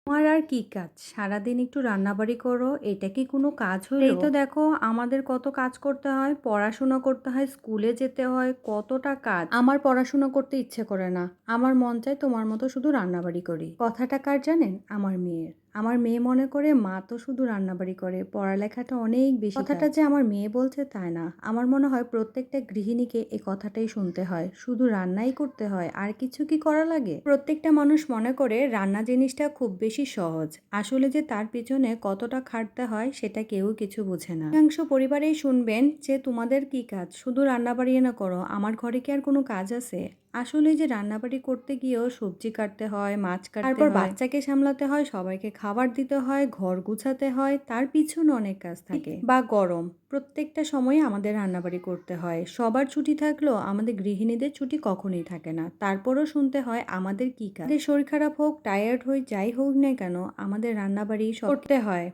তোমার আর কি কাজ? সারাদিন একটু রান্নাবাড়ি করো। এটা কি কোনো কাজ হলো? এই তো দেখো আমাদের কত কাজ করতে হয়, পড়াশোনা করতে হয়, স্কুলে যেতে হয়, কতটা কাজ। আমার পড়াশোনা করতে ইচ্ছে করে না। আমার মন চায় তোমার মতো শুধু রান্নাবাড়ি করি। কথাটা কার জানেন? আমার মেয়ের। আমার মেয়ে মনে করে মা তো শুধু রান্নাবাড়ি করে, পড়ালেখাটা অনেক বেশি কথাটা যে আমার মেয়ে বলছে তাই না। আমার মনে হয় প্রত্যেকটা গৃহিণীকে এই কথাটাই শুনতে হয়। শুধু রান্নাই করতে হয়, আর কিছু কি করা লাগে? প্রত্যেকটা মানুষ মনে করে রান্না জিনিসটা খুব বেশি সহজ। আসলে যে তার পিছনে কতটা খাটতে হয় সেটা কেউ কিছু বোঝে না। অধিকাংশ পরিবারেই শুনবেন যে তোমাদের কি কাজ? শুধু রান্নাবাড়ি না করো, আমার ঘরে কি আর কোনো কাজ আছে? আসলে যে রান্নাবাড়ি করতে গিয়েও সবজি কাটতে হয়, মাছ কাটতে হয়, তারপর বাচ্চাকে সামলাতে হয়, সবাইকে খাবার দিতে হয়, ঘর গুছাতে হয়, তার পিছনে অনেক কাজ থাকে। বা গরম, প্রত্যেকটা সময় আমাদের রান্নাবাড়ি করতে হয়। সবার ছুটি থাকলেও আমাদের গৃহিণীদের ছুটি কখনোই থাকে না। তারপরও শুনতে হয় আমাদের কি কাজ। আমাদের শরীর খারাপ হোক, টায়ার্ড হই, যাই হোক না কেন, আমাদের রান্নাবাড়ি সব করতে হয়।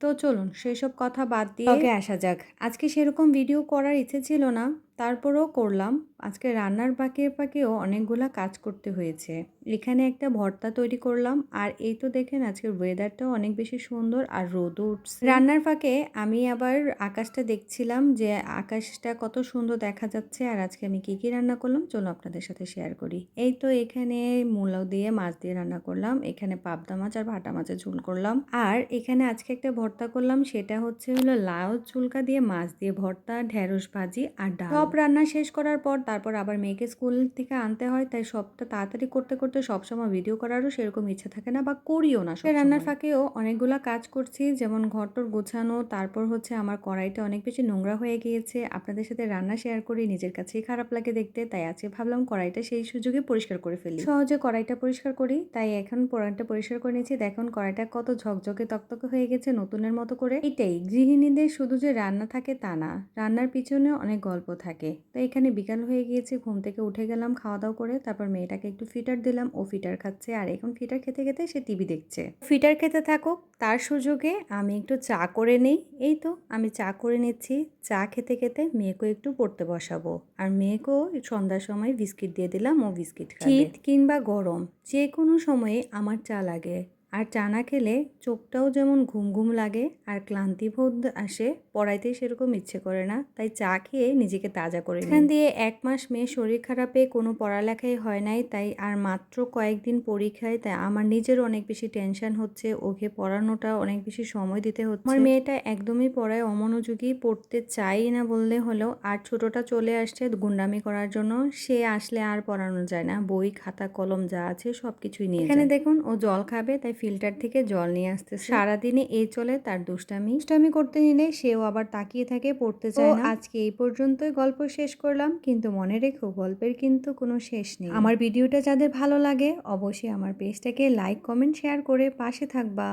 তো চলুন সেসব কথা বাদ দিয়ে ব্লগে আসা যাক। আজকে সেরকম ভিডিও করার ইচ্ছে ছিল না, তারপরেও করলাম। আজকে রান্নার ফাঁকেও অনেকগুলা কাজ করতে হয়েছে। এখানে একটা ভর্তা তৈরি করলাম, আর এই তো দেখেন আজকের ওয়েদারটাও অনেক বেশি সুন্দর আর রোদও উঠছে। রান্নার ফাঁকে আমি আবার আকাশটা দেখছিলাম যে আকাশটা কত সুন্দর দেখা যাচ্ছে। আর আজকে আমি কি রান্না করলাম চলো আপনাদের সাথে শেয়ার করি। এই তো এখানে মূলো দিয়ে মাছ দিয়ে রান্না করলাম, এখানে পাবদা মাছ আর ভাটা মাছের ঝোল করলাম, আর এখানে আজকে একটা ভর্তা করলাম, সেটা হলো লাউ চুলকা দিয়ে মাছ দিয়ে ভর্তা, ঢেঁড়স ভাজি আর ডাল। সব রান্না শেষ করার পর তারপর আবার মেয়েকে স্কুল থেকে আনতে হয়, তাই সবটা তাড়াতাড়ি করতে করতে সবসময় ভিডিও করারও সেরকম ইচ্ছা থাকে না বা করিও না। রান্নার ফাঁকেও অনেকগুলা কাজ করছি, যেমন ঘরটর গোছানো, তারপর আমার কড়াইটা অনেক বেশি নোংরা হয়ে গিয়েছে। আপনাদের সাথে রান্না শেয়ার করি, নিজের কাছেই খারাপ লাগে দেখতে, তাই আজকে ভাবলাম কড়াইটা সেই সুযোগে পরিষ্কার করে ফেলি। সহজে কড়াইটা পরিষ্কার করি, তাই এখন কড়াইটা পরিষ্কার করে নিয়েছি। দেখুন কড়াইটা কত ঝকঝকে তকতকে হয়ে গেছে নতুনের মতো করে। এটাই গৃহিণীদের শুধু যে রান্না থাকে তা না, রান্নার পিছনে অনেক গল্প থাকে। তো এখানে বিকাল হয়ে গিয়েছে, ঘুম থেকে উঠে গেলাম খাওয়া দাওয়া করে, তারপর মেয়েটাকে একটু ফিটার দিলাম, ও ফিটার খাচ্ছে, আর এখন ফিটার খেতে খেতে সে টিভি দেখছে। ফিটার খেতে থাকুক, তার সুযোগে আমি একটু চা করে নেই। এই তো আমি চা করে নিচ্ছি। চা খেতে খেতে মেয়েকেও একটু পড়তে বসাবো, আর মেয়েকেও সন্ধ্যার সময় বিস্কিট দিয়ে দিলাম, ও বিস্কিট খাবে। শীত কিংবা গরম যে কোনো সময়ে আমার চা লাগে, আর চা না খেলে চোখটাও যেমন ঘুম ঘুম লাগে আর ক্লান্তিবোধ আসে, পড়াইতে সেরকম ইচ্ছে করে না, তাই চা খেয়ে নিজেকে তাজা করে নিই। এখান দিয়ে 1 মাস মেয়ের শরীর খারাপে কোনো পড়ালেখাই হয় নাই, তাই আর মাত্র কয়েকদিন পরীক্ষায়, তাই আমার নিজেরও অনেক বেশি টেনশন হচ্ছে, ওকে পড়ানোটা অনেক বেশি সময় দিতে হচ্ছে। আমার মেয়েটা একদমই পড়ায় অমনোযোগী, পড়তে চাই না বললে হলো। আর ছোটটা চলে আসছে গুন্ডামি করার জন্য, সে আসলে আর পড়ানো যায় না, বই খাতা কলম যা আছে সবকিছুই নিয়ে যায়। এখানে দেখুন ও জল খাবে, তাই ফিল্টার থেকে জল নিয়ে আসতেছে। সারাদিনে এই চলে তার দুষ্টামি করতে নিলে সেও আবার তাকিয়ে থাকে, পড়তে চায় না। আজকে এই পর্যন্তই গল্প শেষ করলাম, কিন্তু মনে রেখো গল্পের কিন্তু কোনো শেষ নেই। আমার ভিডিওটা যাদের ভালো লাগে অবশ্যই আমার পেজটাকে লাইক কমেন্ট শেয়ার করে পাশে থাকবা।